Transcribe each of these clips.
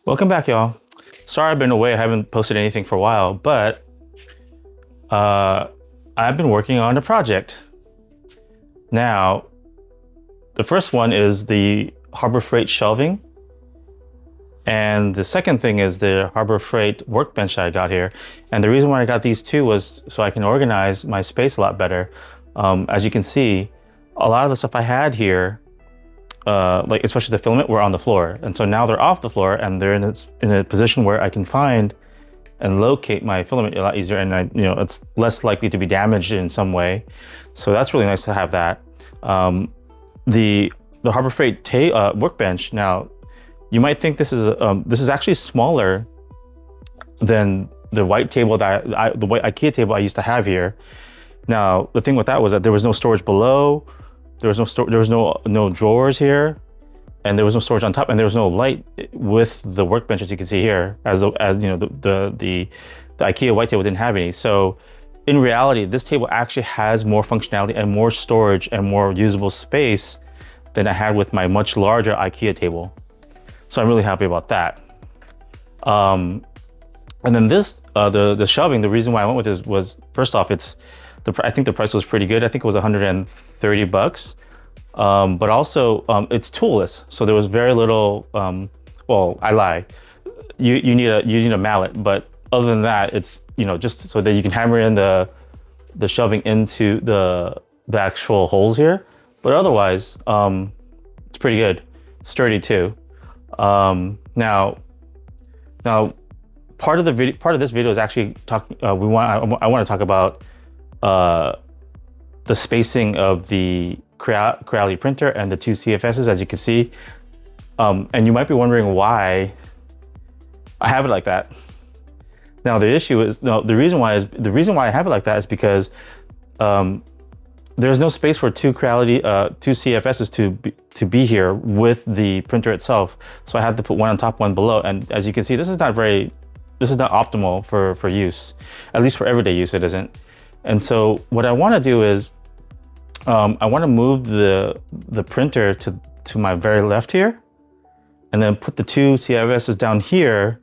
Welcome back, y'all. Sorry I've been away. I haven't posted anything for a while, but I've been working on a project. Now, the first one is the Harbor Freight shelving. And the second thing is the Harbor Freight workbench that I got here. And the reason why I got these two was so I can organize my space a lot better. As you can see, a lot of the stuff I had here, like especially the filament, were on the floor. And so now they're off the floor and they're in a position where I can find and locate my filament a lot easier, and it's less likely to be damaged in some way. So that's really nice to have that. The Harbor Freight workbench. Now, you might think this is actually smaller than the white table the white IKEA table I used to have here. Now, the thing with that was that there was no storage below, there was no drawers here, and there was no storage on top, and there was no light with the workbench, as you can see here, as the IKEA white table didn't have any. So in reality, this table actually has more functionality and more storage and more usable space than I had with my much larger IKEA table. So I'm really happy about that. And then this, the shelving, the reason why I went with this was, first off, I think the price was pretty good. I think it was $130. But also it's toolless, so there was very little. Well, I lie. You need a mallet, but other than that, it's just so that you can hammer in the shelving into the actual holes here. But otherwise, it's pretty good, sturdy too. Now, part of this video is actually talking. I want to talk about the spacing of the Creality printer and the two CFSs, as you can see. And you might be wondering why I have it like that. Now the issue is, the reason why I have it like that is because there's no space for two CFSs to be here with the printer itself. So I had to put one on top, one below. And as you can see, this is not optimal for use. At least for everyday use, it isn't. And so what I want to do is I want to move the printer to my very left here, and then put the two CFSs down here.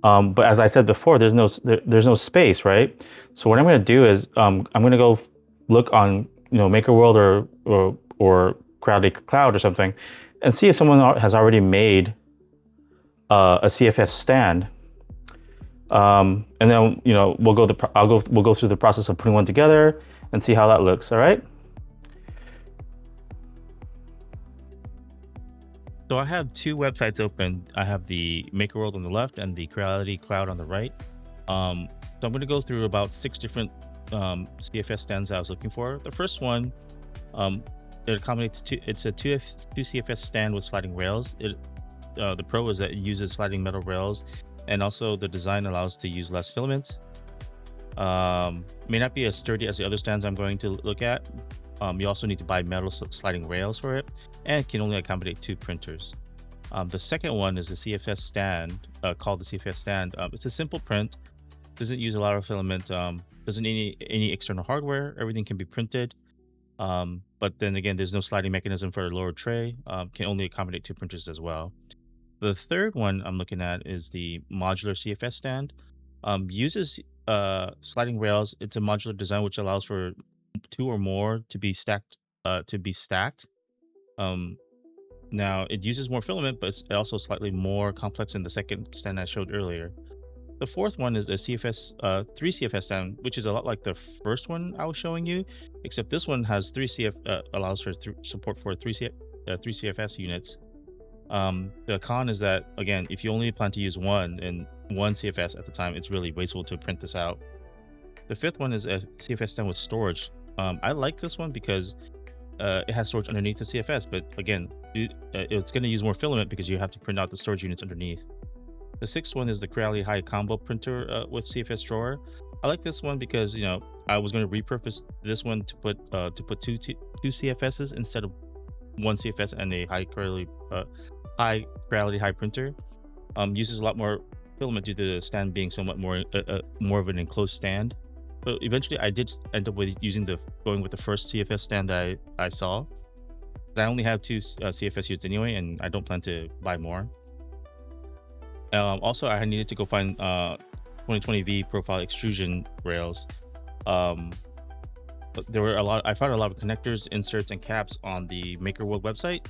But as I said before, there's no space, right? So what I'm going to do is I'm going to go look on MakerWorld or Creality Cloud or something, and see if someone has already made a CFS stand. And then we'll go through the process of putting one together and see how that looks. All right. So I have two websites open. I have the MakerWorld on the left and the Creality Cloud on the right. So I'm going to go through about 6 different CFS stands I was looking for. The first one, it accommodates it's a two CFS stand with sliding rails. The pro is that it uses sliding metal rails, and also the design allows to use less filament. May not be as sturdy as the other stands I'm going to look at. You also need to buy metal sliding rails for it, and it can only accommodate 2 printers. The second one is the CFS stand, called the CFS stand. It's a simple print, doesn't use a lot of filament, doesn't need any external hardware. Everything can be printed. But then again, there's no sliding mechanism for a lower tray, can only accommodate 2 printers as well. The third one I'm looking at is the modular CFS stand. Uses sliding rails. It's a modular design which allows for 2 or more to be stacked. Now it uses more filament, but it's also slightly more complex than the second stand I showed earlier. The fourth one is a CFS 3 CFS stand, which is a lot like the first one I was showing you, except this one has allows for support for 3 CFS units. The con is that, again, if you only plan to use one CFS at the time, it's really wasteful to print this out. The fifth one is a CFS stand with storage. I like this one because it has storage underneath the CFS, but again, it's going to use more filament because you have to print out the storage units underneath. The sixth one is the Creality High Combo printer with CFS drawer. I like this one because I was going to repurpose this one to put two CFSs instead of one CFS and a high Creality high printer. Uses a lot more filament due to the stand being somewhat more of an enclosed stand. But eventually I did end up with going with the first CFS stand I saw. I only have 2 CFS units anyway, and I don't plan to buy more. Also, I needed to go find 2020V profile extrusion rails. But there were I found a lot of connectors, inserts, and caps on the Maker World website,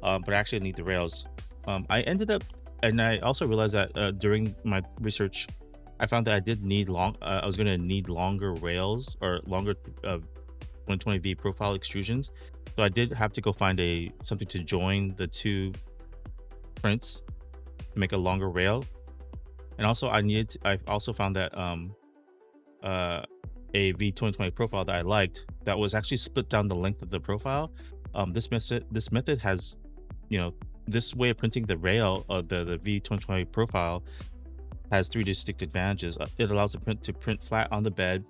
but I actually need the rails. I ended up, and I also realized that during my research, I found that I did need I was going to need longer rails or longer 120V profile extrusions. So I did have to go find something to join the two prints to make a longer rail. And also I also found that a V2020 profile that I liked that was actually split down the length of the profile. This method has, this way of printing the rail of the V2020 profile has three distinct advantages. It allows the print to print flat on the bed,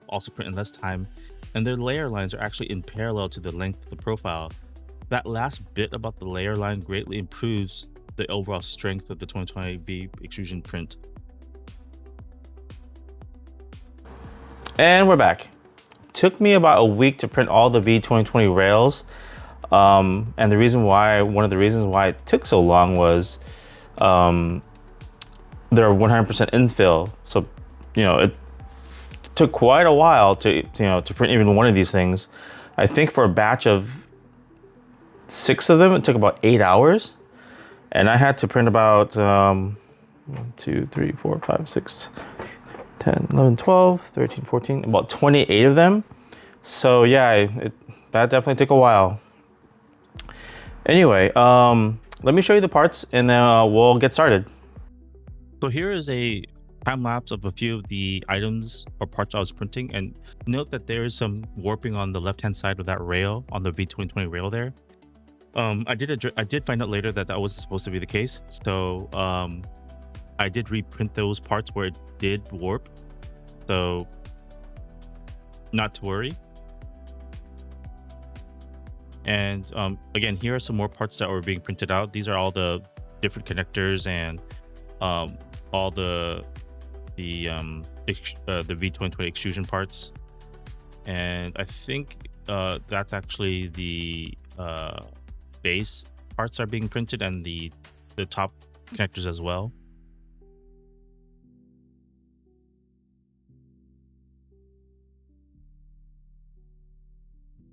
also print in less time, and the layer lines are actually in parallel to the length of the profile. That last bit about the layer line greatly improves the overall strength of the 2020V extrusion print. And we're back. Took me about a week to print all the V2020 rails. And one of the reasons why it took so long was they're 100% infill. So, it took quite a while to print even one of these things. I think for a batch of 6 of them, it took about 8 hours. And I had to print about 1, 2, 3, 4, 5, 6, 10, 11, 12, 13, 14, about 28 of them. So yeah, that definitely took a while. Anyway, let me show you the parts and then we'll get started. So here is a time lapse of a few of the items or parts I was printing, and note that there is some warping on the left hand side of that rail, on the V2020 rail there. I did find out later that was supposed to be the case. So I did reprint those parts where it did warp. So not to worry. And again, here are some more parts that were being printed out. These are all the different connectors and all the V2020 extrusion parts. And I think that's actually the base parts are being printed, and the top connectors as well.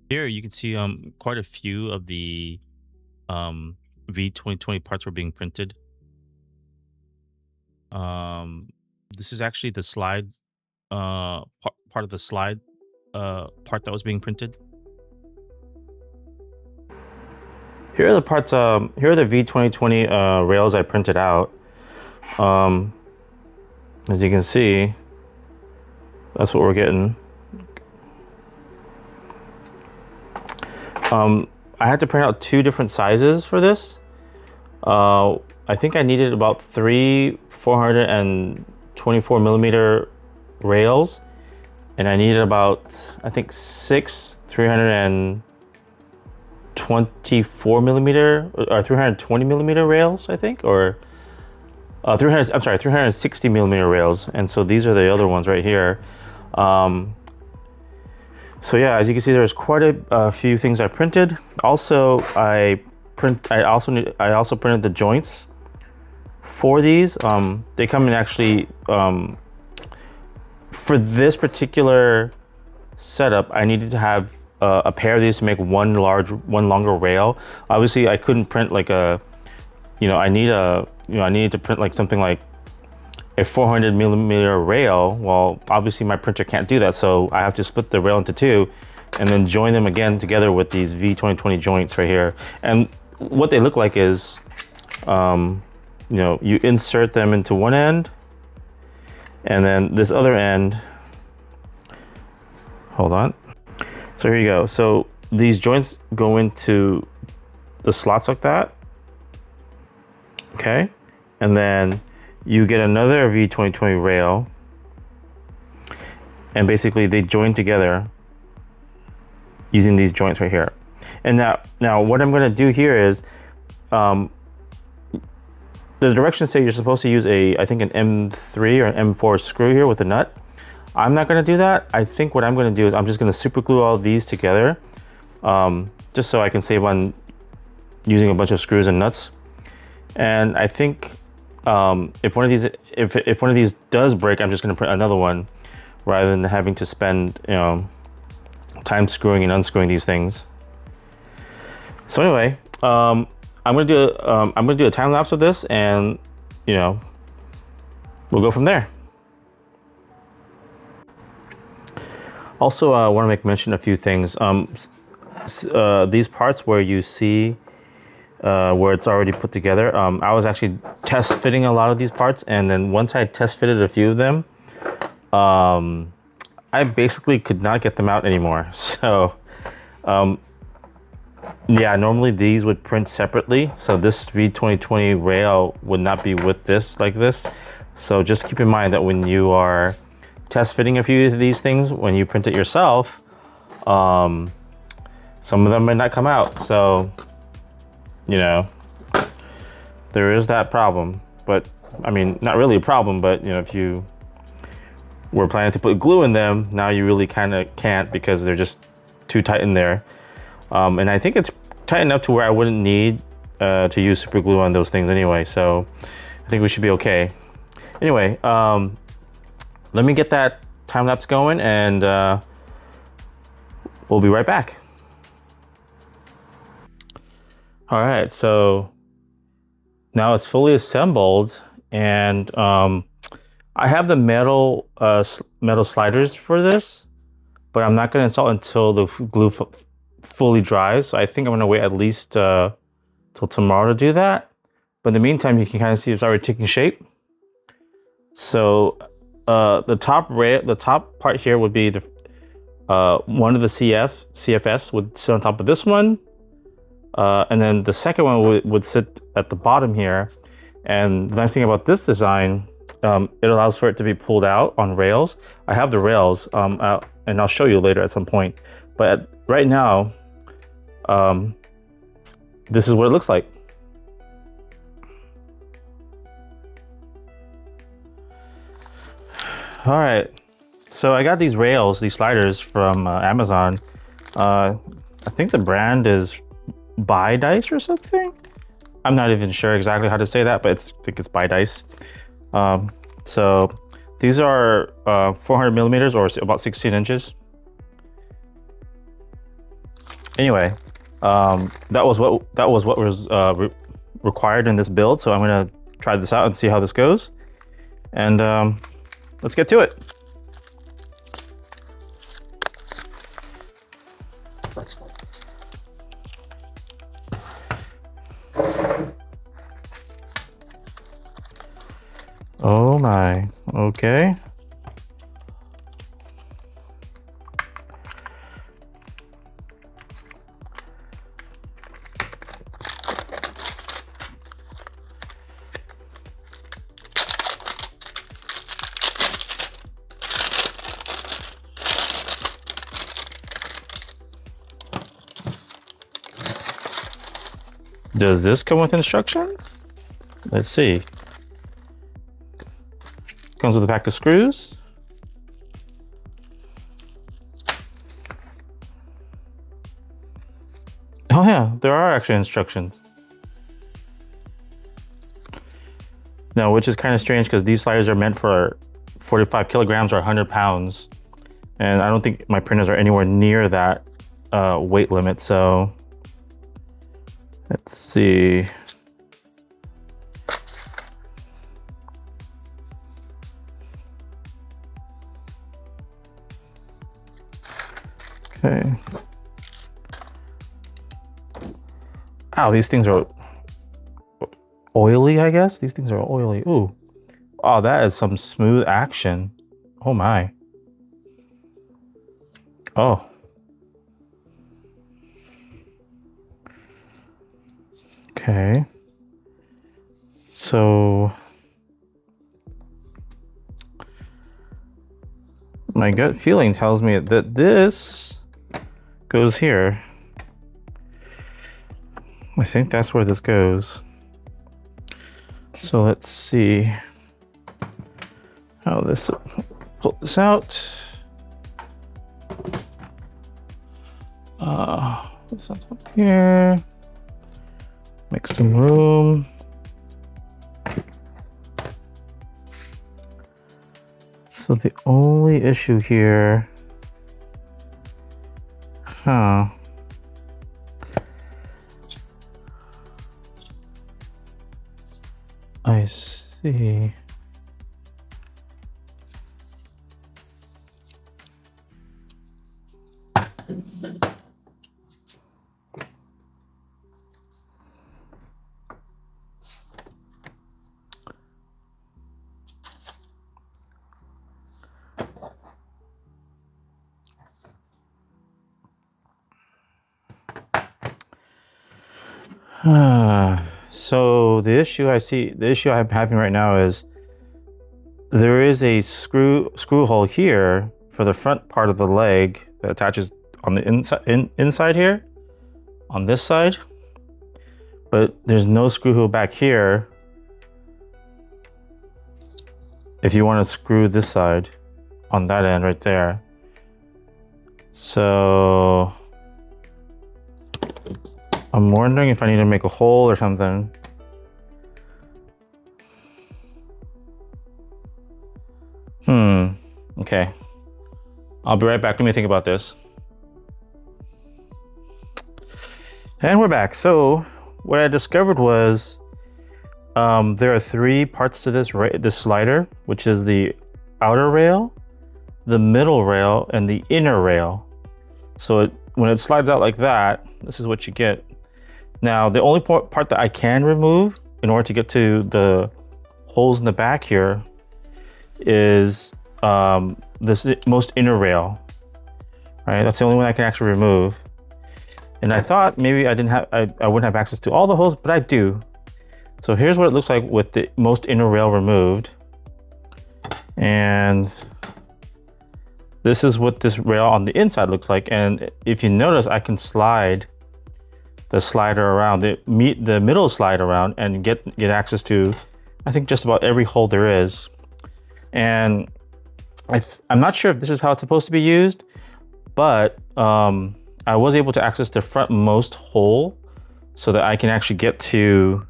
Here you can see quite a few of the V2020 parts were being printed. This is actually the slide part of the slide part that was being printed. Here are the parts. Here are the V2020 rails I printed out. As you can see, that's what we're getting. I had to print out 2 different sizes for this. I think I needed about 3 424 millimeter rails, and I needed about, I think, 6 324 millimeter or 320 millimeter rails, I think, or 360 millimeter rails. And so these are the other ones right here. So yeah, as you can see, there's quite a few things I printed. Also, I also printed the joints for these. They come in actually, for this particular setup, I needed to have a pair of these to make one longer rail. Obviously, I couldn't print like I needed to print like something like a 400 millimeter rail. Well, obviously my printer can't do that, so I have to split the rail into 2 and then join them again together with these V2020 joints right here. And what they look like is, you insert them into one end, and then this other end, hold on. So here you go. So these joints go into the slots like that. Okay. And then you get another V2020 rail, and basically they join together using these joints right here. And now what I'm going to do here is, the directions say you're supposed to use I think an M3 or M4 screw here with a nut. I'm not going to do that. I think what I'm going to do is I'm just going to super glue all these together, just so I can save on using a bunch of screws and nuts. And I think if one of these if one of these does break, I'm just going to print another one rather than having to spend time screwing and unscrewing these things. So anyway, I'm gonna do a time lapse of this, and we'll go from there. Also, I want to make mention of a few things. These parts where you see where it's already put together, I was actually test fitting a lot of these parts, and then once I test fitted a few of them, I basically could not get them out anymore. So yeah, normally these would print separately. So this V2020 rail would not be with this like this. So just keep in mind that when you are test fitting a few of these things, when you print it yourself, some of them might not come out. So, there is that problem. But I mean, not really a problem, but if you were planning to put glue in them, now you really kind of can't because they're just too tight in there. And I think it's tight enough to where I wouldn't need to use super glue on those things anyway. So I think we should be okay. Anyway, let me get that time lapse going, and we'll be right back. All right, so now it's fully assembled, and I have the metal sliders for this, but I'm not going to install it until the glue fully dries. So I think I'm going to wait at least till tomorrow to do that. But in the meantime, you can kind of see it's already taking shape. So the top part here would be the one of the CFS would sit on top of this one, and then the second one would sit at the bottom here. And the nice thing about this design, it allows for it to be pulled out on rails. I have the rails, and I'll show you later at some point. But right now, this is what it looks like. All right, so I got these rails, these sliders from Amazon. I think the brand is Buy Dice or something. I'm not even sure exactly how to say that, but I think it's Buy Dice. So these are 400 millimeters, or about 16 inches. Anyway, that was what was required in this build. So I'm gonna try this out and see how this goes, and let's get to it. Oh my, okay. Does this come with instructions? Let's see. Comes with a pack of screws. Oh yeah, there are actually instructions. Now, which is kind of strange because these sliders are meant for 45 kilograms or 100 pounds. And I don't think my printers are anywhere near that weight limit, so let's see. Okay. Ow, these things are oily, I guess. These things are oily. Ooh. Oh, that is some smooth action. Oh my. Oh. Okay. So my gut feeling tells me that this goes here. I think that's where this goes. So let's see how this, pull this out. This on top here. Make some room. So the only issue here, I see. So the issue I'm having right now is there is a screw hole here for the front part of the leg that attaches on the inside here, on this side, but there's no screw hole back here if you want to screw this side on that end right there. So I'm wondering if I need to make a hole or something. Okay. I'll be right back. Let me think about this. And we're back. So what I discovered was there are 3 parts to this slider, which is the outer rail, the middle rail, and the inner rail. So when it slides out like that, this is what you get. Now, the only part that I can remove in order to get to the holes in the back here is this most inner rail, right? That's the only one I can actually remove. And I thought maybe I wouldn't have access to all the holes, but I do. So here's what it looks like with the most inner rail removed. And this is what this rail on the inside looks like. And if you notice, I can slide the slider around, the middle slide around, and get access to, I think, just about every hole there is. And I'm not sure if this is how it's supposed to be used, but I was able to access the frontmost hole so that I can actually get to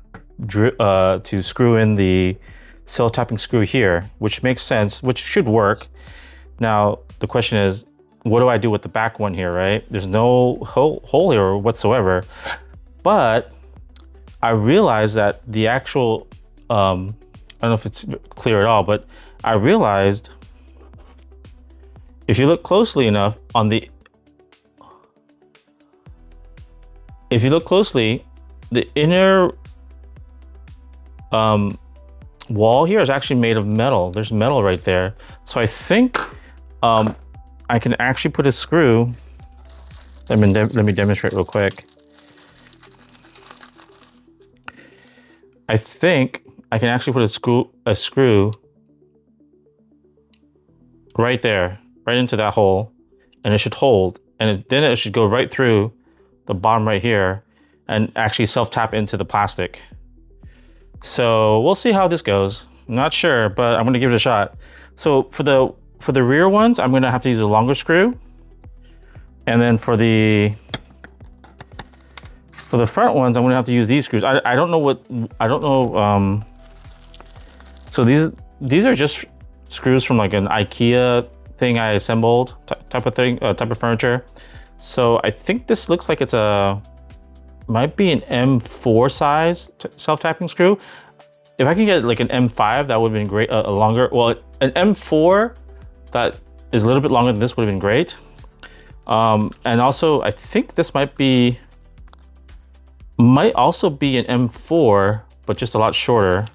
screw in the self-tapping screw here, which makes sense, which should work. Now, the question is, what do I do with the back one here, right? There's no hole here whatsoever. But I realized that the actual, I don't know if it's clear at all, but I realized if you look closely enough the inner wall here is actually made of metal. There's metal right there. So I think I can actually put a screw. Let me demonstrate real quick. I think I can actually put a screw right there, right into that hole, and it should hold. And then it should go right through the bottom right here and actually self-tap into the plastic. So we'll see how this goes. I'm not sure, but I'm gonna give it a shot. So for the rear ones, I'm gonna have to use a longer screw. And then for the front ones, I'm gonna have to use these screws. I don't know. So these are just screws from like an IKEA thing I assembled type of furniture. So I think this looks like might be an M4 size self-tapping screw. If I can get like an M5, that would have been great. A longer, well, an M4 that is a little bit longer than this would have been great. And also, I think this might also be an M4, but just a lot shorter.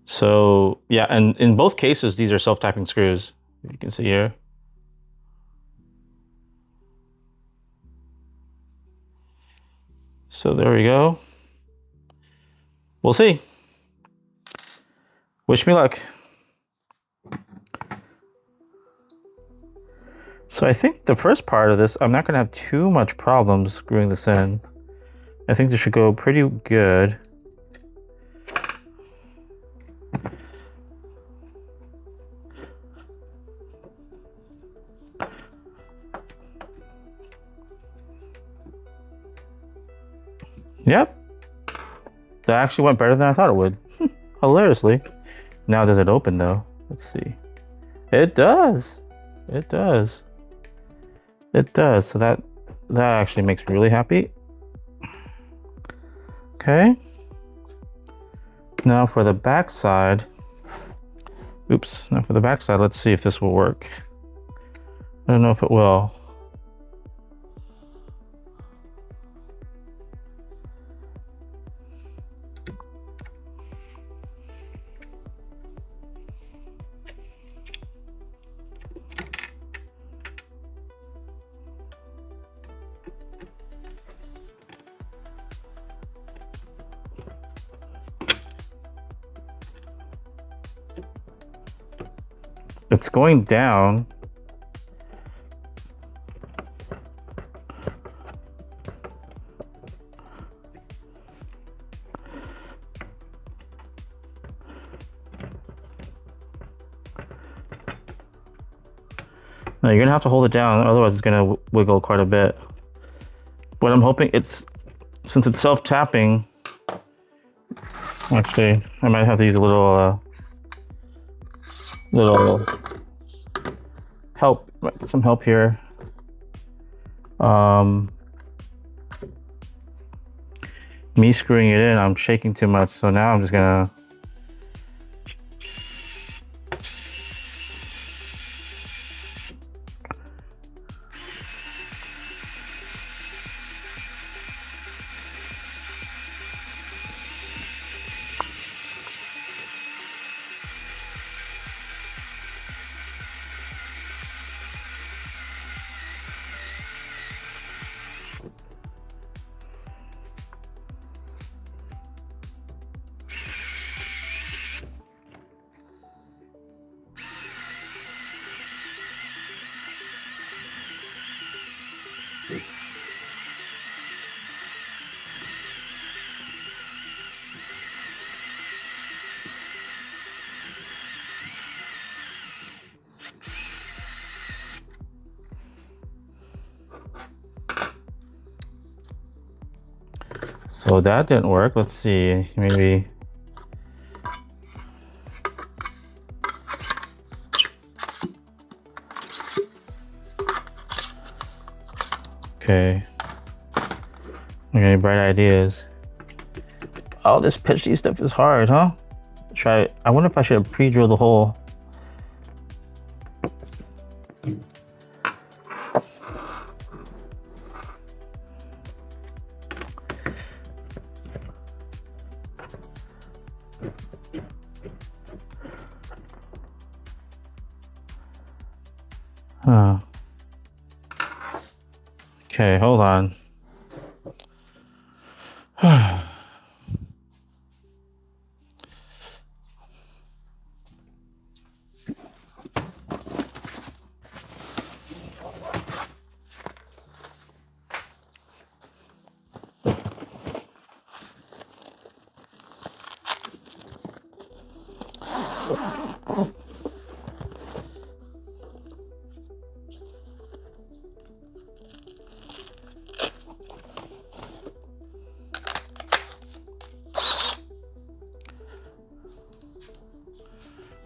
So yeah, and in both cases, these are self-tapping screws, if you can see here. So there we go. We'll see. Wish me luck. So I think the first part of this, I'm not gonna have too much problems screwing this in. I think this should go pretty good. Yep. That actually went better than I thought it would. Hilariously. Now does it open though? Let's see. It does. It does. It does. So that actually makes me really happy. Okay. Now for the back side. Oops. Now for the back side, let's see if this will work. I don't know if it will. It's going down. No, you're gonna have to hold it down, otherwise it's gonna wiggle quite a bit. But I'm hoping since it's self-tapping, actually, I might have to use a little help, might get some help here. Me screwing it in, I'm shaking too much, so now I'm just gonna So that didn't work. Let's see, maybe. Okay. Okay, bright ideas. Oh, this pitchy stuff is hard, huh? I wonder if I should have pre-drilled the hole. Huh. Okay, hold on.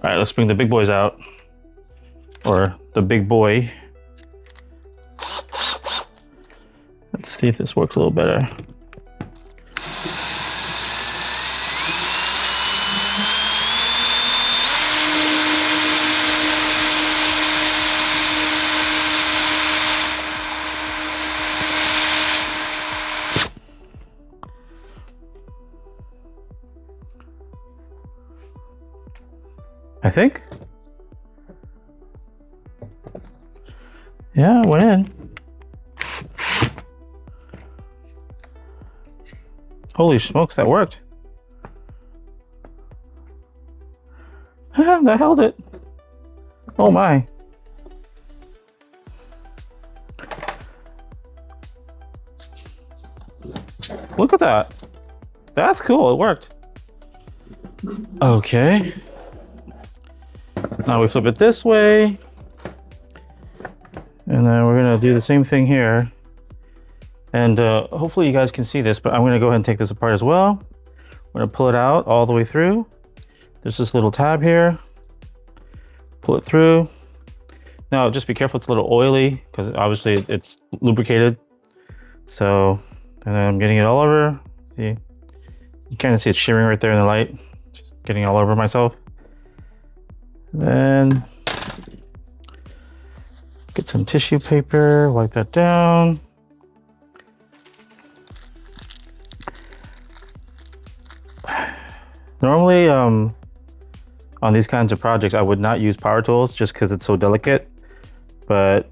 All right, let's bring the big boys out. Or the big boy. Let's see if this works a little better. I think. Yeah, it went in. Holy smokes, that worked. That held it. Oh my. Look at that. That's cool, it worked. Okay. Now we flip it this way. And then we're gonna do the same thing here. And hopefully you guys can see this, but I'm gonna go ahead and take this apart as well. We're gonna pull it out all the way through. there's this little tab here. Pull it through. Now, just be careful, it's a little oily because obviously it's lubricated. So, and I'm getting it all over. See, you kind of see it shimmering right there in the light. Just getting all over myself. Then get some tissue paper, wipe that down. Normally, on these kinds of projects, I would not use power tools just because it's so delicate. But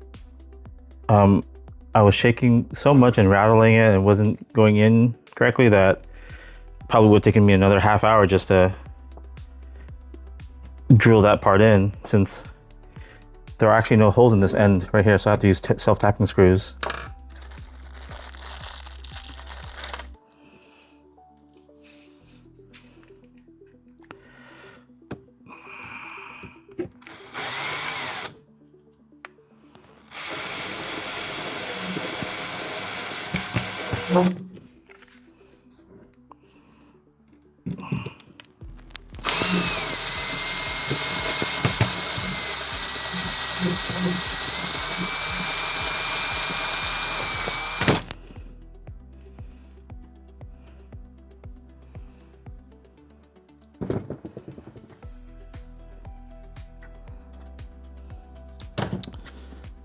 I was shaking so much and rattling it and wasn't going in correctly that probably would have taken me another half hour just to drill that part in, since there are actually no holes in this end right here, so I have to use self-tapping screws.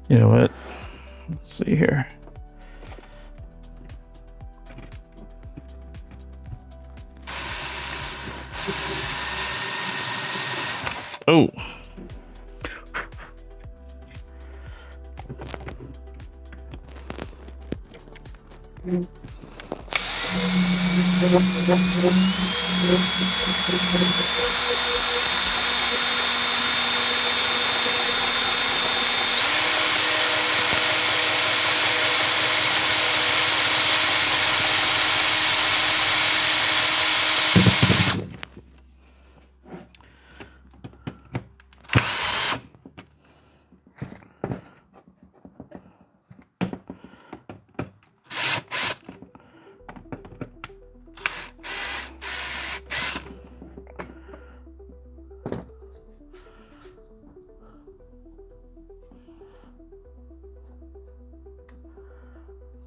You know what? Let's see here. Oh.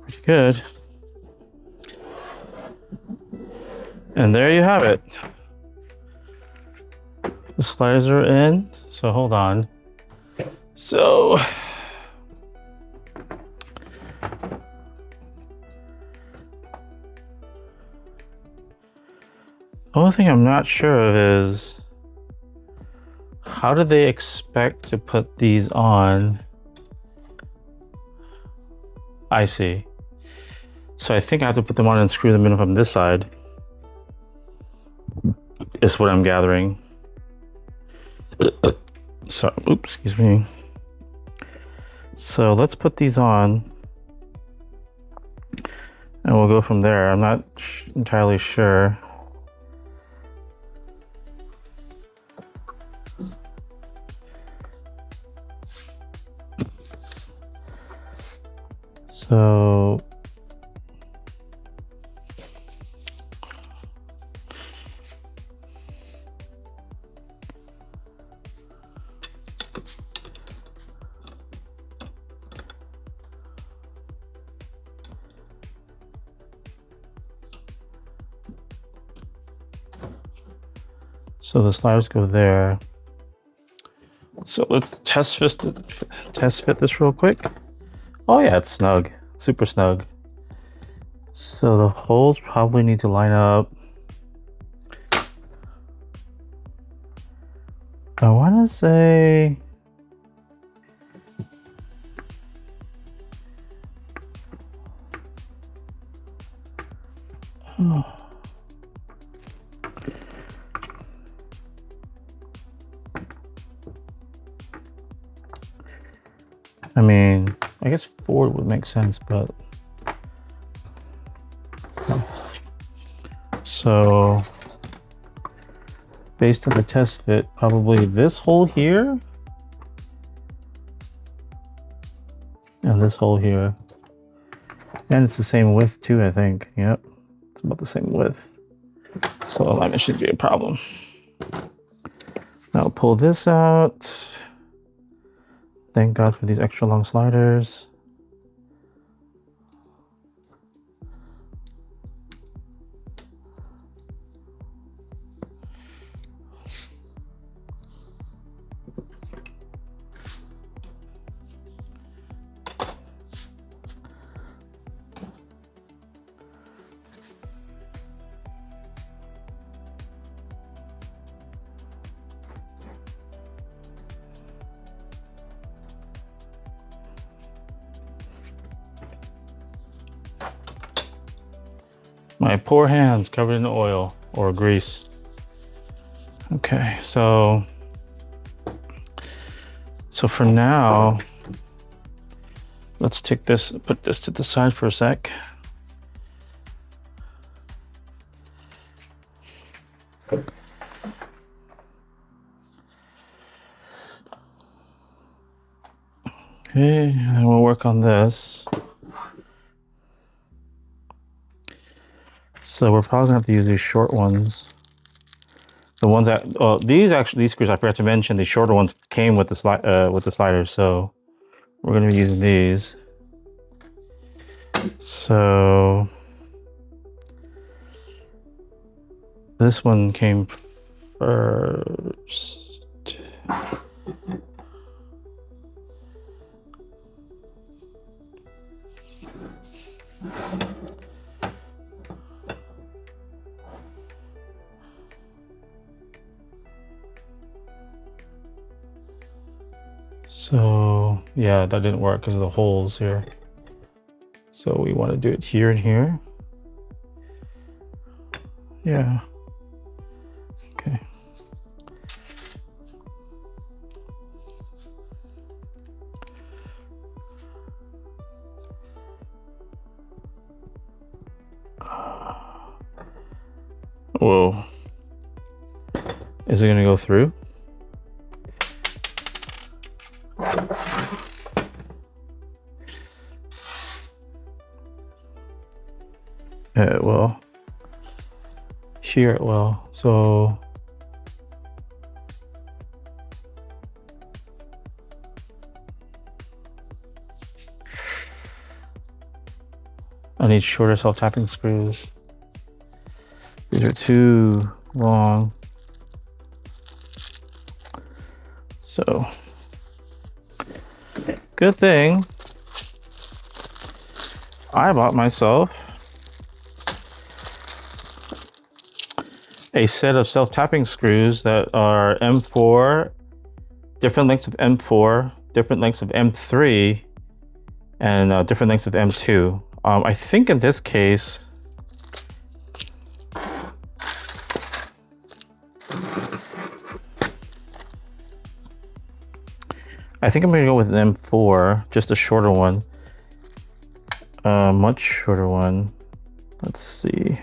Pretty good. And there you have it. The sliders are in, so hold on. So, the only thing I'm not sure of is, how do they expect to put these on? I see. So I think I have to put them on and screw them in from this side, is what I'm gathering. So, oops, excuse me. So let's put these on and we'll go from there. I'm not entirely sure. So the sliders go there. So let's test fit this real quick. Oh yeah, it's snug, super snug. So the holes probably need to line up. I want to say I mean, I guess forward would make sense, but so based on the test fit, probably this hole here and this hole here, and it's the same width too, I think. Yep, it's about the same width, so alignment should be a problem. Now pull this out. Thank God for these extra long sliders. My poor hands covered in oil or grease. Okay, so for now, let's take this, put this to the side for a sec. Okay, and then we'll work on this. So we're probably gonna have to use these short ones. The ones that, these screws I forgot to mention. The shorter ones came with the sliders, so we're gonna be using these. So this one came first. So yeah, that didn't work because of the holes here. So we want to do it here and here. Yeah. Okay. Whoa. Is it gonna go through? It will. Here it will. So I need shorter self-tapping screws. These are too long. So good thing I bought myself a set of self-tapping screws that are M4, different lengths of M4, different lengths of M3, and different lengths of M2. I think in this case, I think I'm gonna go with an M4, just a shorter one, much shorter one. Let's see.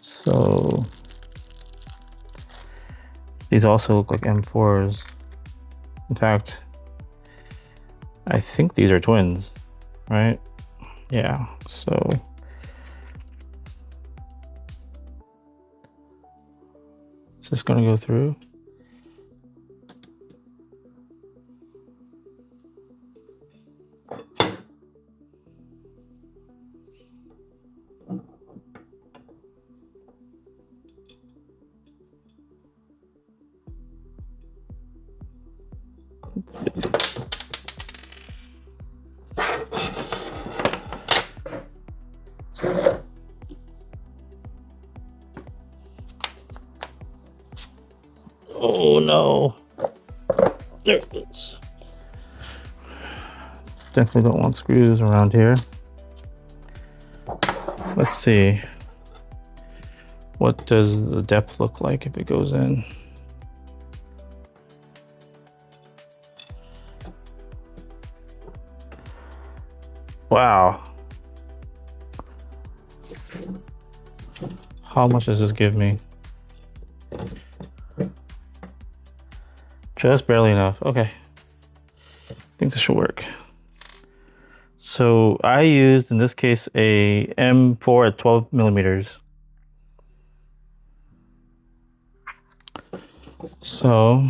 So these also look like M4s. In fact, I think these are twins, right? Yeah, so is this gonna go through? Oh no. There it is. Definitely don't want screws around here. Let's see. What does the depth look like if it goes in? Wow. How much does this give me? Just barely enough. Okay. I think this should work. So I used, in this case, a M4 at 12 millimeters. So,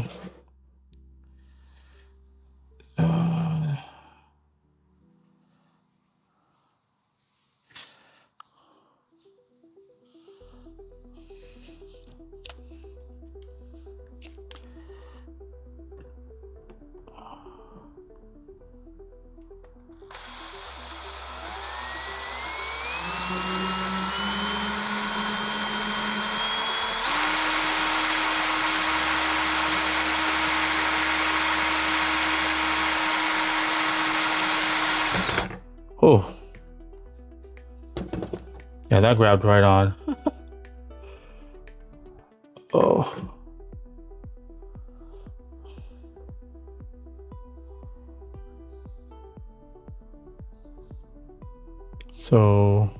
oh, yeah, that grabbed right on. Oh. So,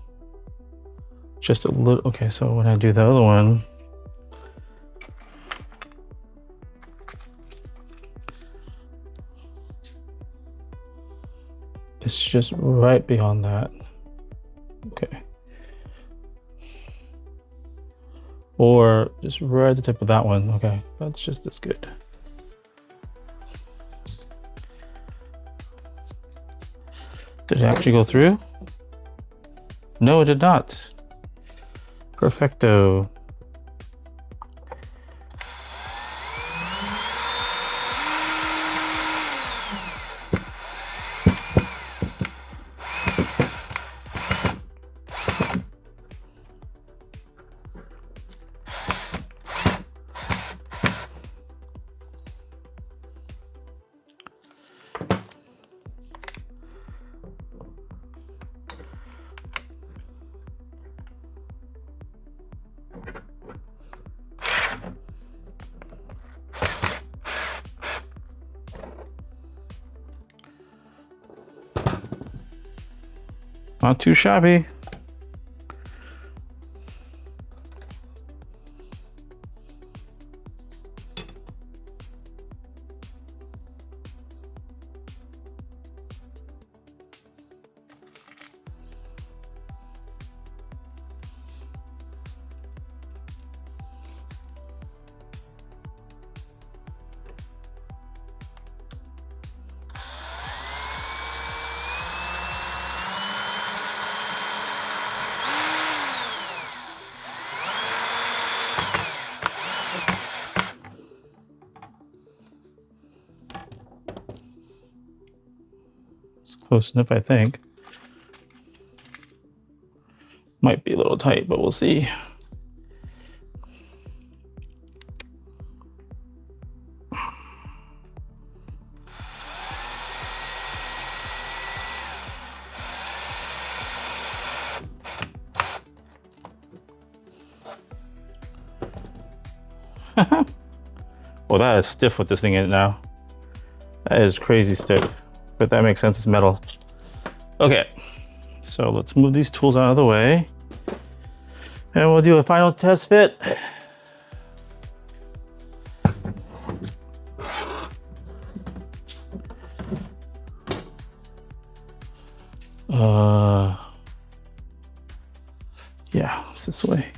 just a little, okay, so when I do the other one, it's just right beyond that. Okay. Or just right at the tip of that one. Okay, that's just as good. Did it actually go through? No, it did not. Perfecto. Not too shabby. It's close enough, I think. Might be a little tight, but we'll see. Well, that is stiff with this thing in it now. That is crazy stiff, but that makes sense, it's metal. Okay, so let's move these tools out of the way and we'll do a final test fit. Yeah, it's this way.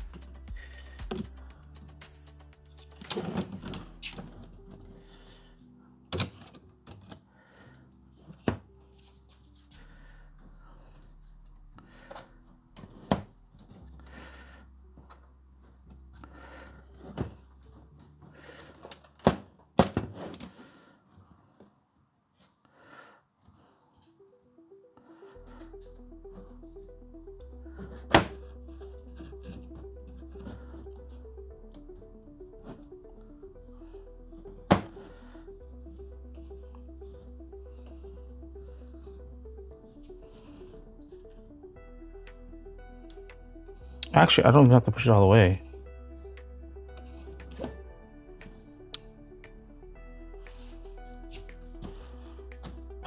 Actually, I don't even have to push it all the way.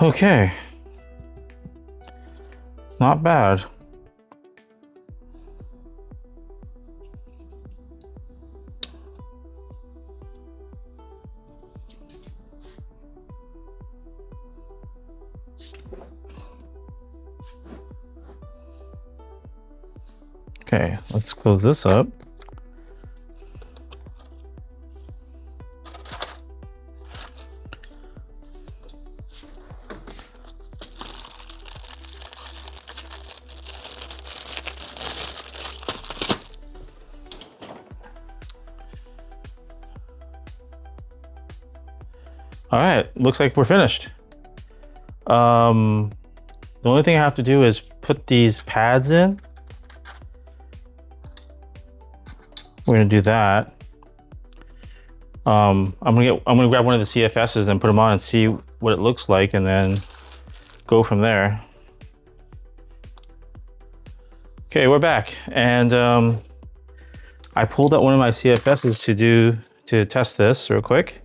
Okay. Not bad. Okay, let's close this up. All right, looks like we're finished. The only thing I have to do is put these pads in. We're gonna do that. I'm gonna grab one of the CFSs and put them on and see what it looks like, and then go from there. Okay, we're back, and I pulled out one of my CFSs to test this real quick.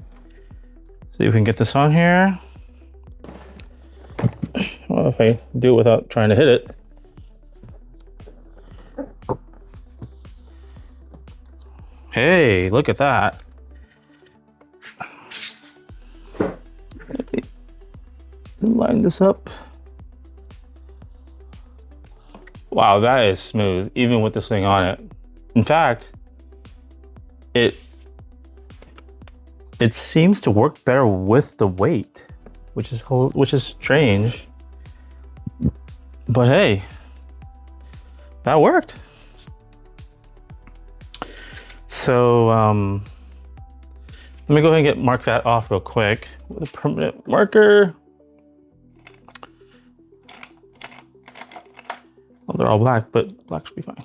See if we can get this on here. Well, if I do it without trying to hit it. Hey, look at that. Let me line this up. Wow, that is smooth, even with this thing on it. In fact, it seems to work better with the weight, which is strange. But hey, that worked. So let me go ahead and mark that off real quick with a permanent marker. Well, they're all black, but black should be fine.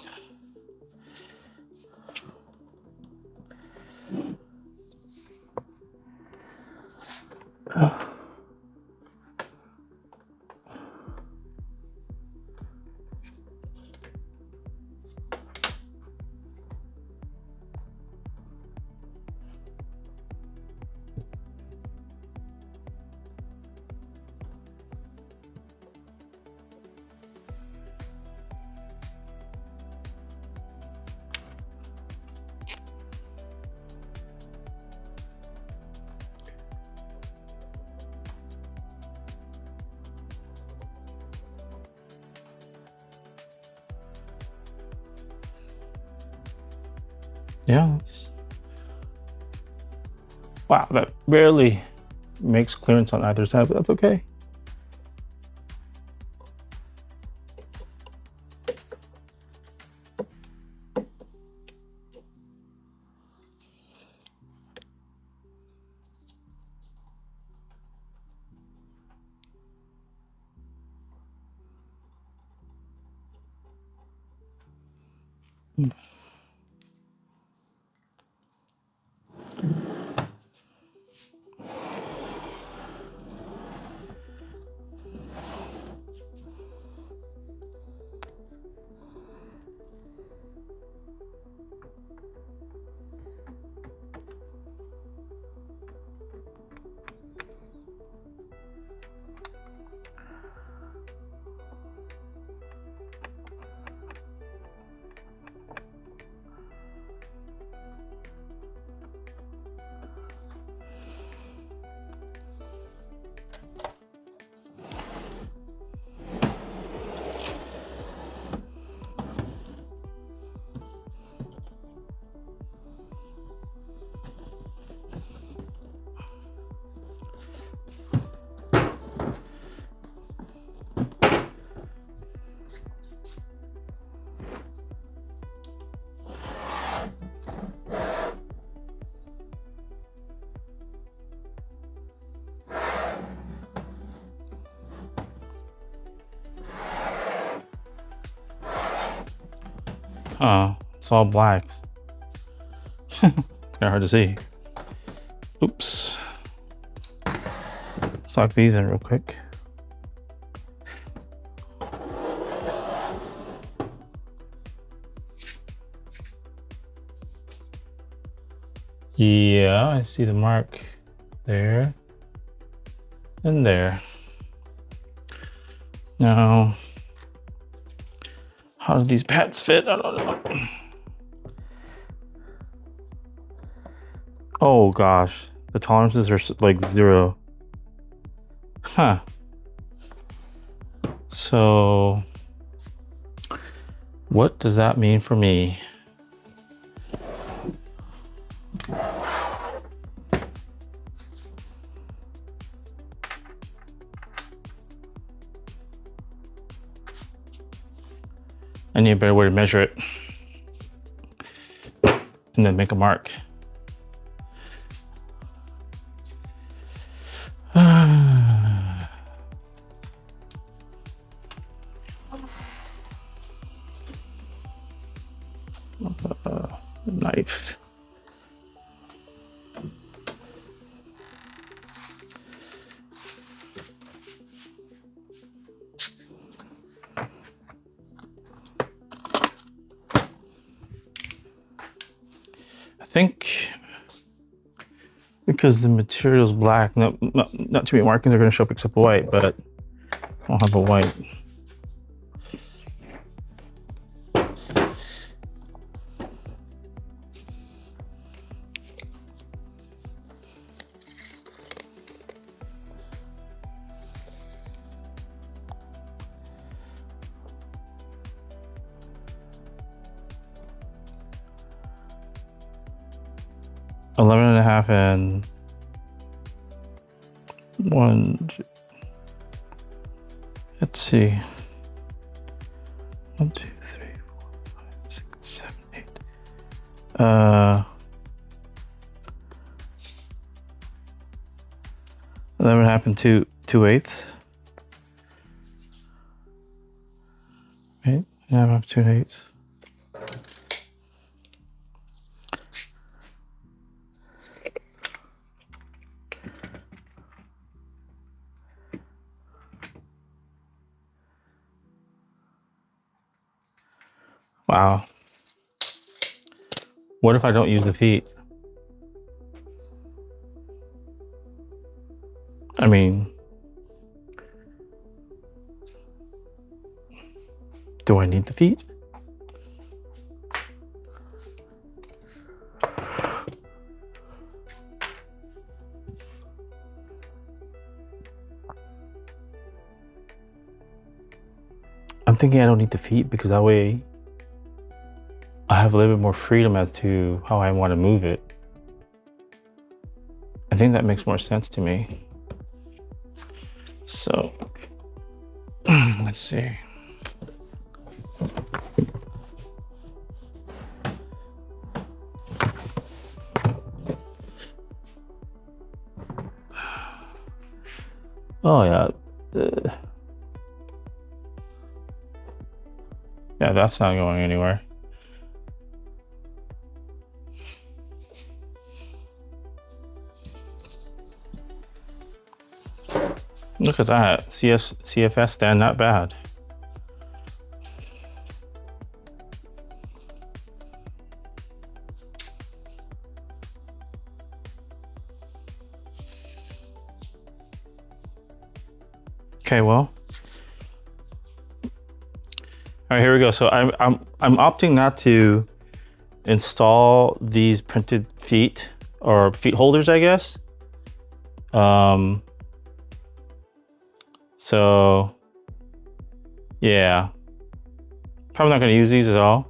Yeah, wow, that barely makes clearance on either side, but that's okay. Oh, it's all blacks. It's kind of hard to see. Oops. Let's lock these in real quick. Yeah, I see the mark there and there. Now, how do these pads fit? I don't know. Oh gosh, the tolerances are like 0. Huh. So, what does that mean for me? I need a better way to measure it and then make a mark. Knife. I think because the material's black, not too many markings are going to show up except white, but I'll have a white. Eleven and a half and one. Let's see. 1, 2, 3, 4, 5, 6, 7, 8. 11 and a half and 2/8. Right? And I have 2/8. Wow. What if I don't use the feet? I mean, do I need the feet? I'm thinking I don't need the feet because that way I have a little bit more freedom as to how I want to move it. I think that makes more sense to me. So, let's see. Oh yeah. Yeah, that's not going anywhere. Look at that. CFS stand, not bad. Okay, well. All right, here we go. So I'm opting not to install these printed feet or feet holders, I guess. So yeah, probably not going to use these at all.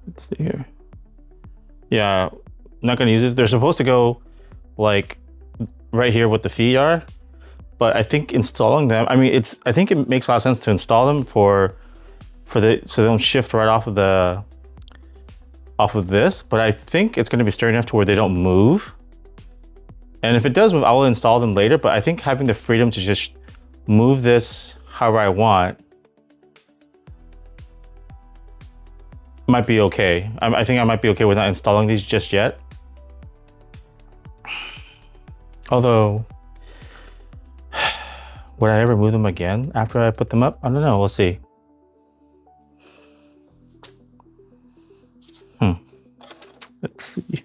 Let's see here. Yeah, not going to use it. They're supposed to go like right here what the feet are, but I think installing them, I mean, I think it makes a lot of sense to install them so they don't shift right off of this, but I think it's going to be sturdy enough to where they don't move. And if it does move, I will install them later, but I think having the freedom to just move this however I want might be okay. I think I might be okay with not installing these just yet. Although, would I ever move them again after I put them up? I don't know, we'll see. Let's see.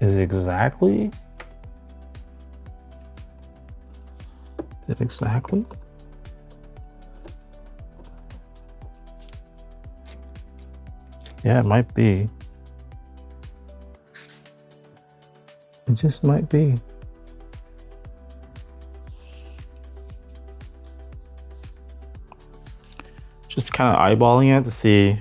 Is it exactly? Is it exactly? Yeah, it might be. It just might be. Just kind of eyeballing it to see.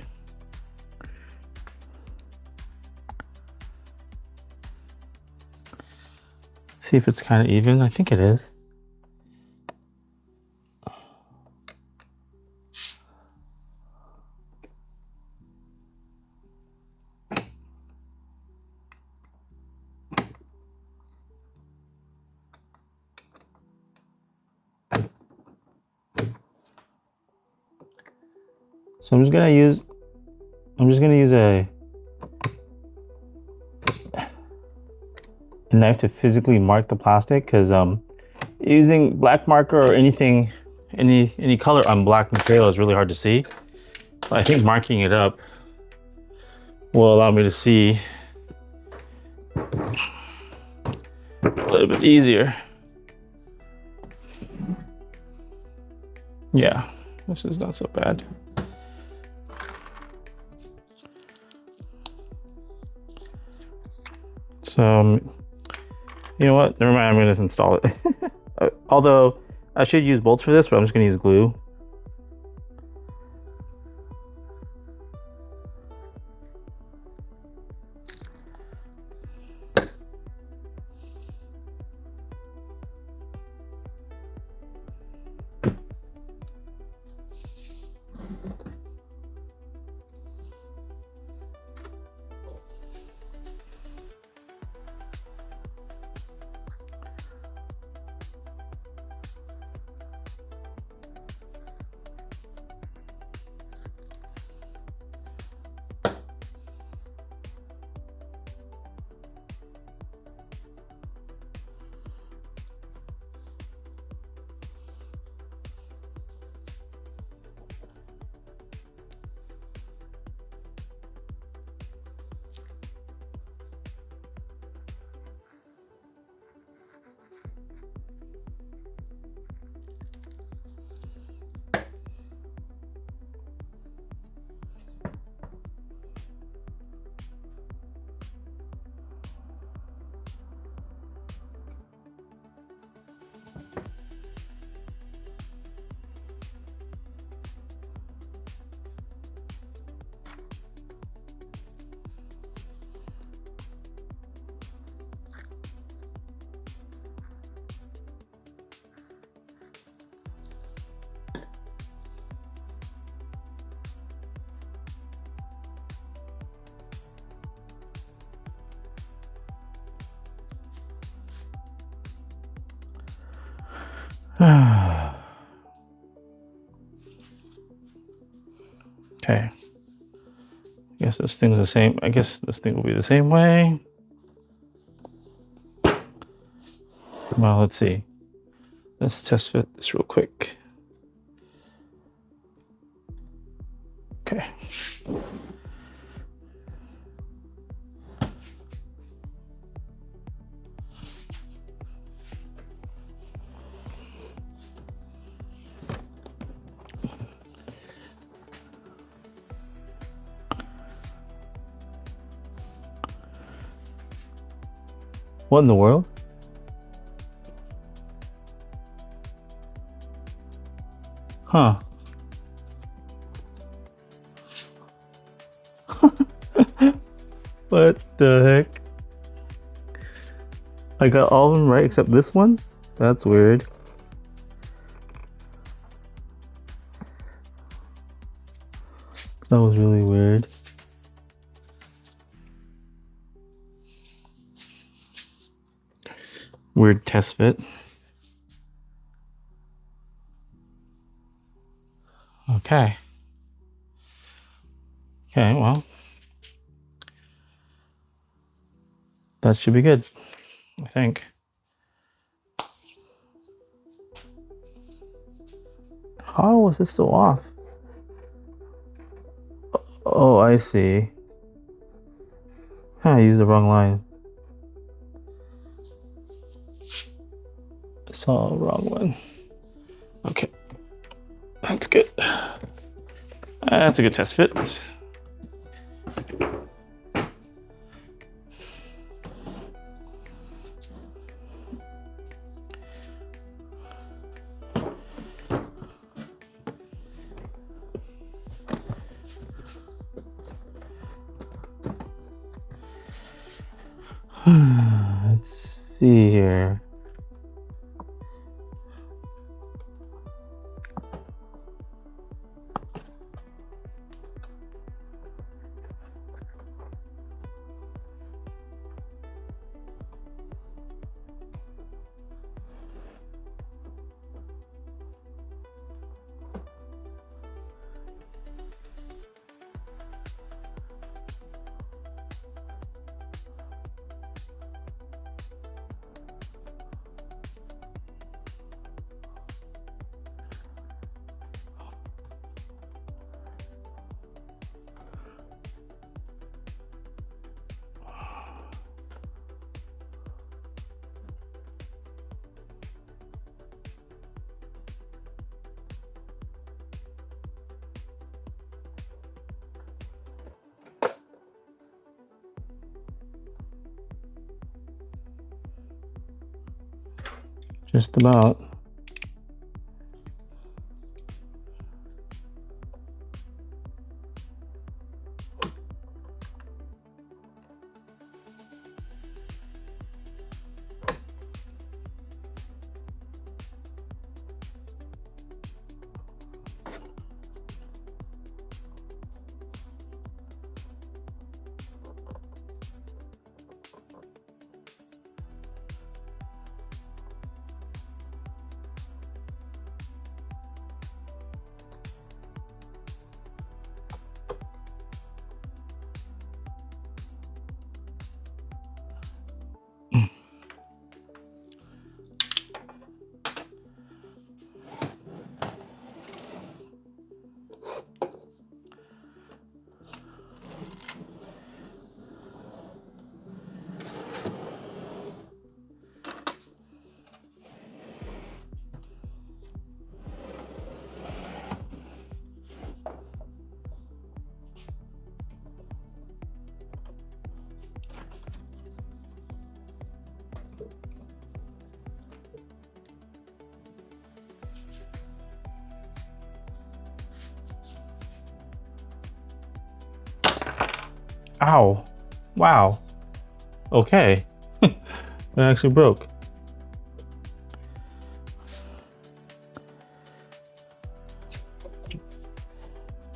See if it's kind of even. I think it is. So I'm just gonna use a knife to physically mark the plastic, because using black marker or anything, any color on black material is really hard to see. But I think marking it up will allow me to see a little bit easier. Yeah, this is not so bad. So, you know what? Never mind, I'm gonna just install it. Although, I should use bolts for this, but I'm just gonna use glue. Okay. I guess this thing's the same. I guess this thing will be the same way. Well, let's see. Let's test fit this real quick. Okay. What in the world? Huh. What the heck? I got all of them right except this one? That's weird. That was really weird. Weird test fit. Okay. Okay, well. That should be good, I think. How was this so off? Oh, I see. I used the wrong line. I saw the wrong one. Okay. That's good. That's a good test fit. Let's see here. Just about. Ow. Wow. Okay. It actually broke.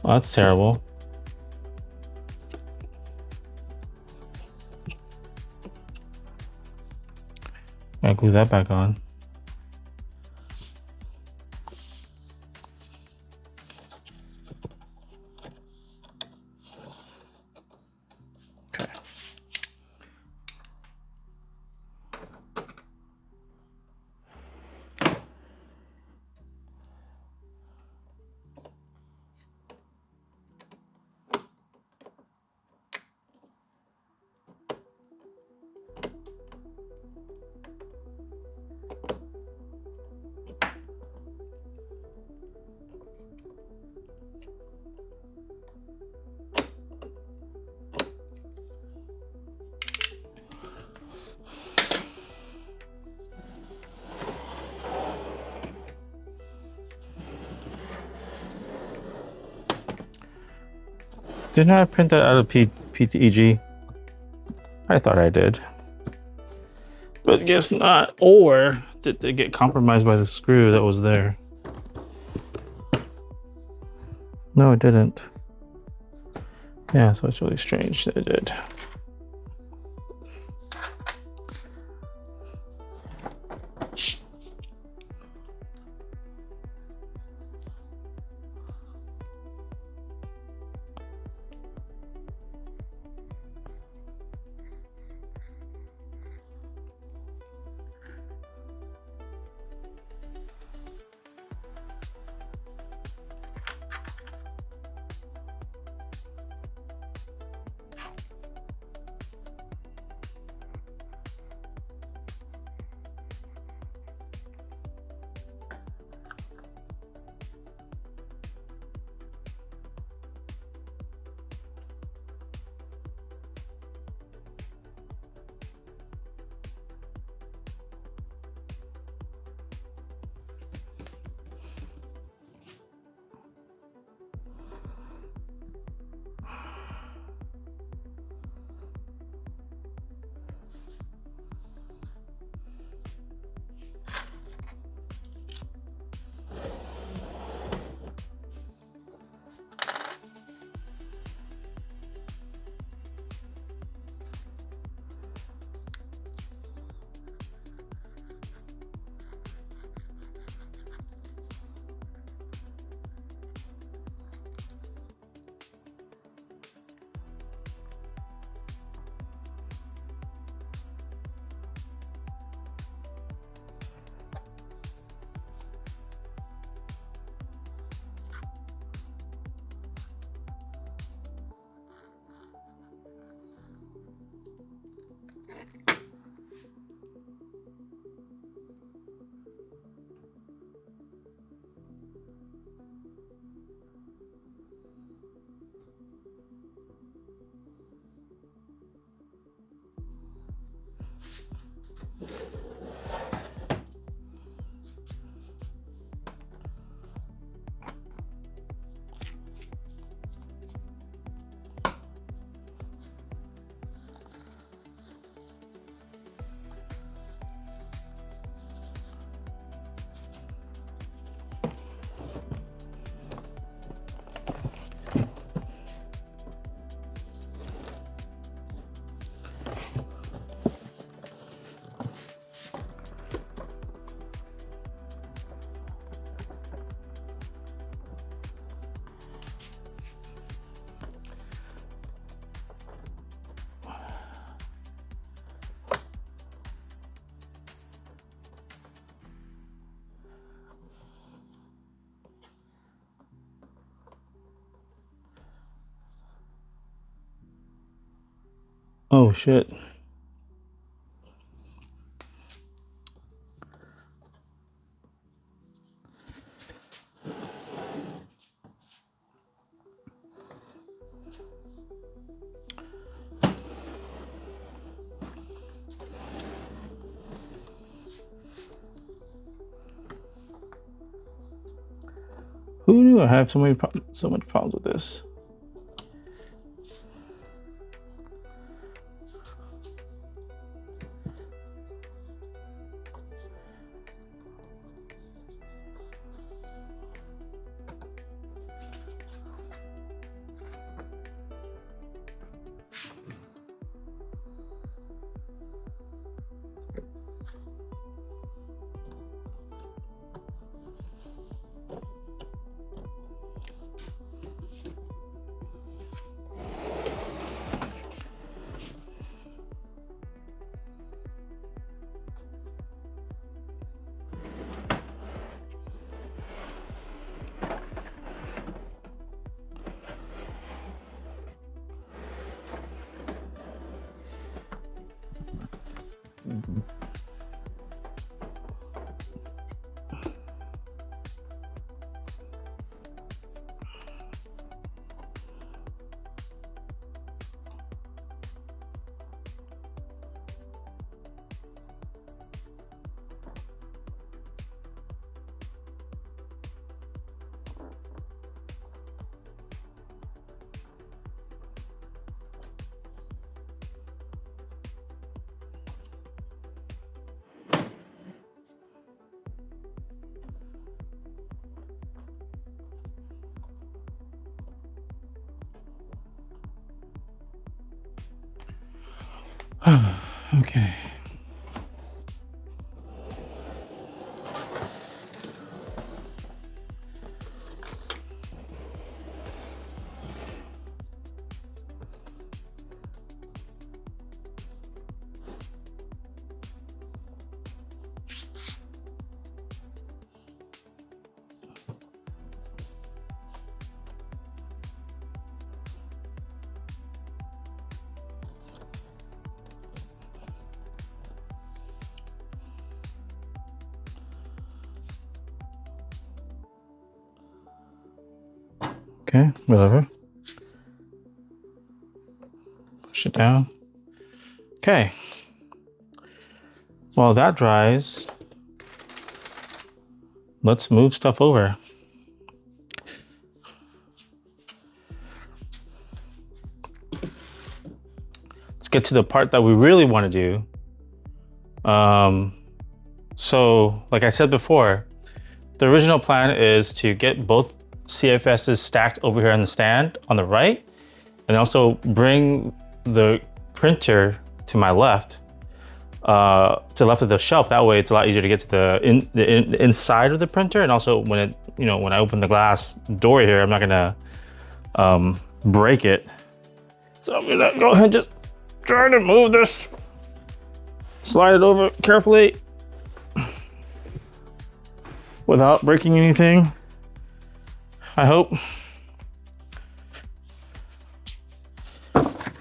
Well, that's terrible. Gotta glue that back on. Okay. Didn't I print that out of PTEG? I thought I did. But guess not. Or did they get compromised by the screw that was there? No, it didn't. Yeah, so it's really strange that it did. Oh shit. Who knew I have so much problems with this? Okay. Okay, whatever. Push it down. Okay. While that dries, let's move stuff over. Let's get to the part that we really want to do. So, like I said before, the original plan is to get both CFSs stacked over here on the stand on the right, and also bring the printer to my left, to the left of the shelf. That way it's a lot easier to get to the inside of the printer. And also when it, when I open the glass door here, I'm not gonna break it. So I'm gonna go ahead and just try to move this, slide it over carefully without breaking anything, I hope.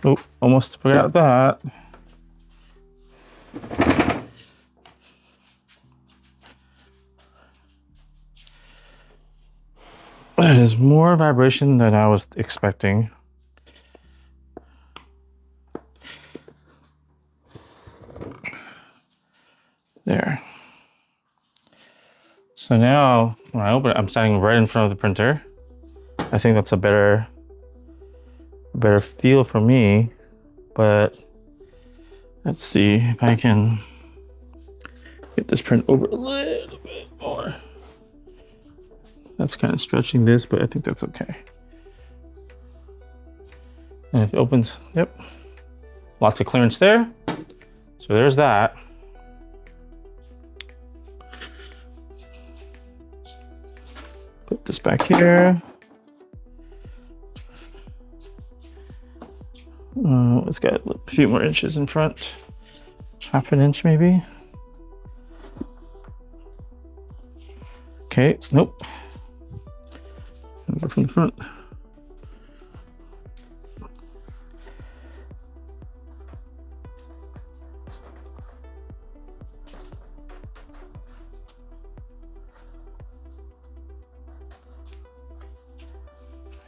Oh, almost forgot that. That is more vibration than I was expecting. There. So now when I open it, I'm standing right in front of the printer. I think that's a better feel for me, but let's see if I can get this print over a little bit more. That's kind of stretching this, but I think that's okay. And if it opens, yep, lots of clearance there. So there's that. Put this back here. It's got a few more inches in front. Half an inch maybe. Okay, nope. Go from the front.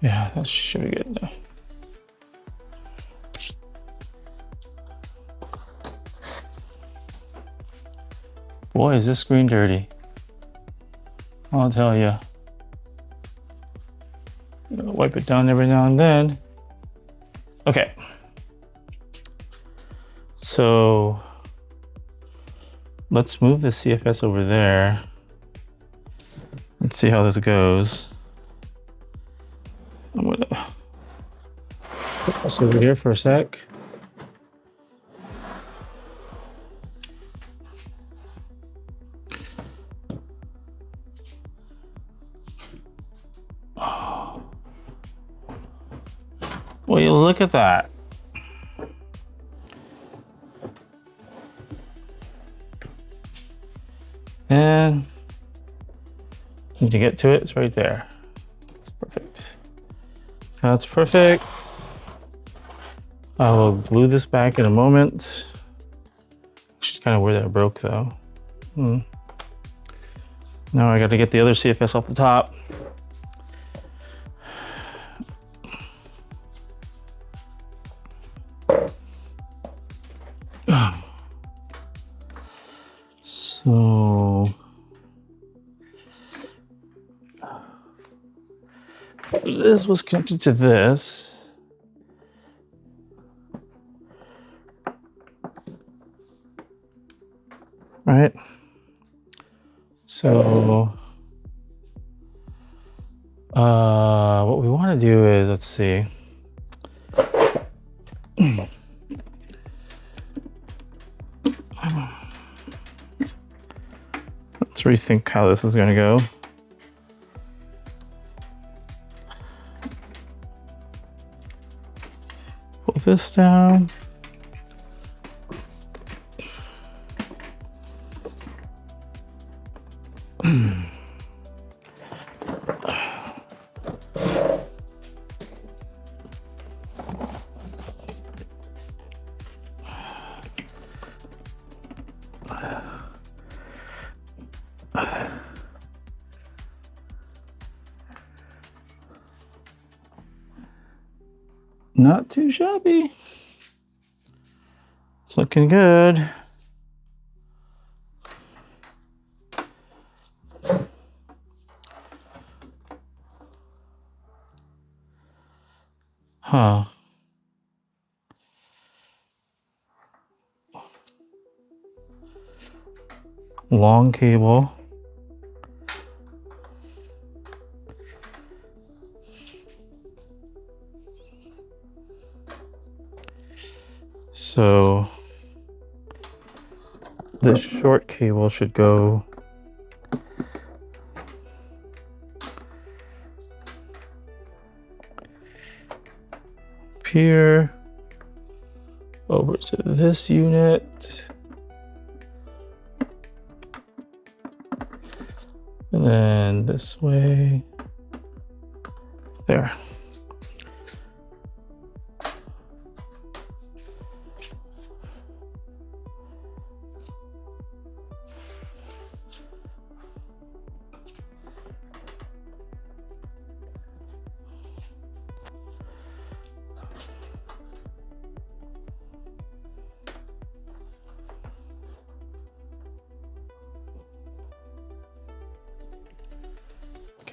Yeah, that should be good now. Boy, is this screen dirty. I'll tell you. Wipe it down every now and then. Okay. So let's move the CFS over there. Let's see how this goes. I'm gonna put this over here for a sec. Well, you look at that. And need to get to it, it's right there. It's perfect. That's perfect. I will glue this back in a moment. She's kind of where that broke though. Now I got to get the other CFS off the top. So this was connected to this. Right? So what we want to do is, let's see. Let's rethink how this is going to go. Pull this down. Not too shabby. It's looking good. Huh. Long cable. So this short cable should go up here over to this unit, and then this way there.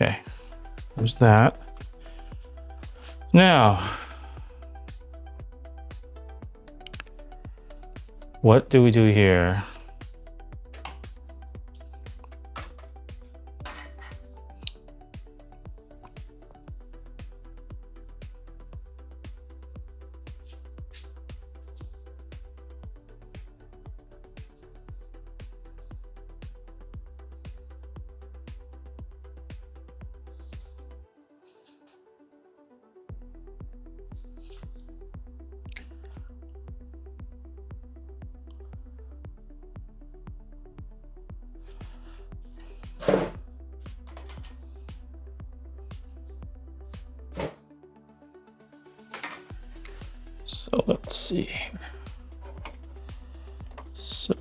Okay, there's that. Now, what do we do here? So let's see here. So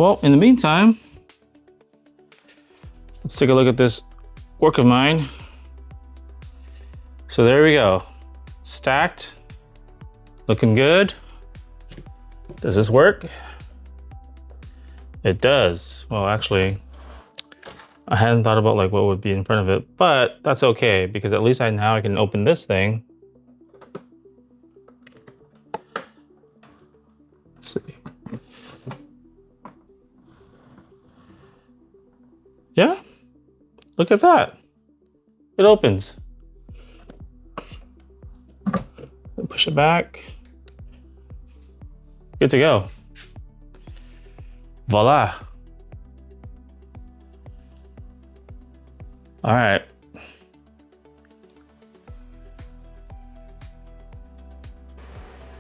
Well, in the meantime, let's take a look at this work of mine. So there we go. Stacked, looking good. Does this work? It does. Well, actually, I hadn't thought about like what would be in front of it, but that's okay because at least now I can open this thing. Let's see. Yeah, look at that. It opens. Push it back. Good to go. Voila. All right.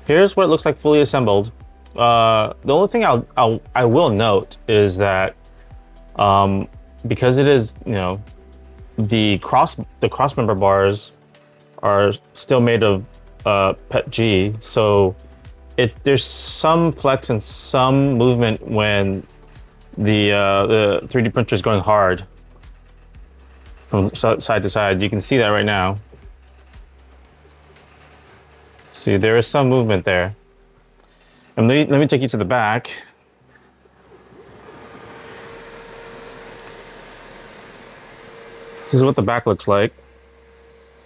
Here's what it looks like fully assembled. The only thing I will note is that because it is, you know, the cross member bars are still made of PET G, so there's some flex and some movement when the 3D printer is going hard from side to side. You can see that right now. See, there is some movement there. And let me take you to the back. This is what the back looks like,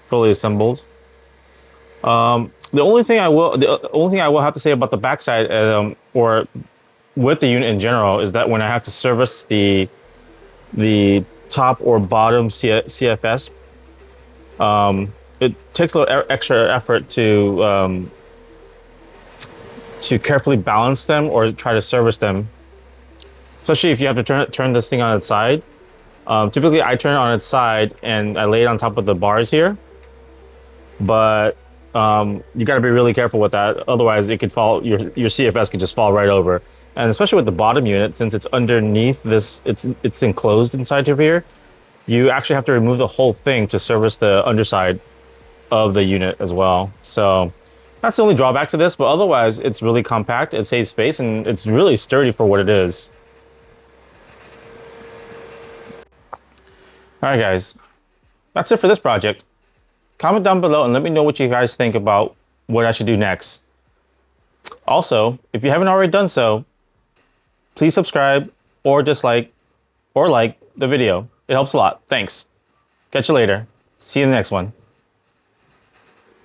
fully assembled. The only thing I will have to say about the backside, or with the unit in general, is that when I have to service the top or bottom CFS, it takes a little extra effort to carefully balance them or try to service them, especially if you have to turn this thing on its side. Typically, I turn it on its side and I lay it on top of the bars here, but you got to be really careful with that. Otherwise, it could fall. Your CFS could just fall right over. And especially with the bottom unit, since it's underneath this, it's enclosed inside of here. You actually have to remove the whole thing to service the underside of the unit as well. So that's the only drawback to this. But otherwise, it's really compact. It saves space, and it's really sturdy for what it is. All right, guys, that's it for this project. Comment down below and let me know what you guys think about what I should do next. Also, if you haven't already done so, please subscribe or dislike or like the video. It helps a lot. Thanks. Catch you later. See you in the next one.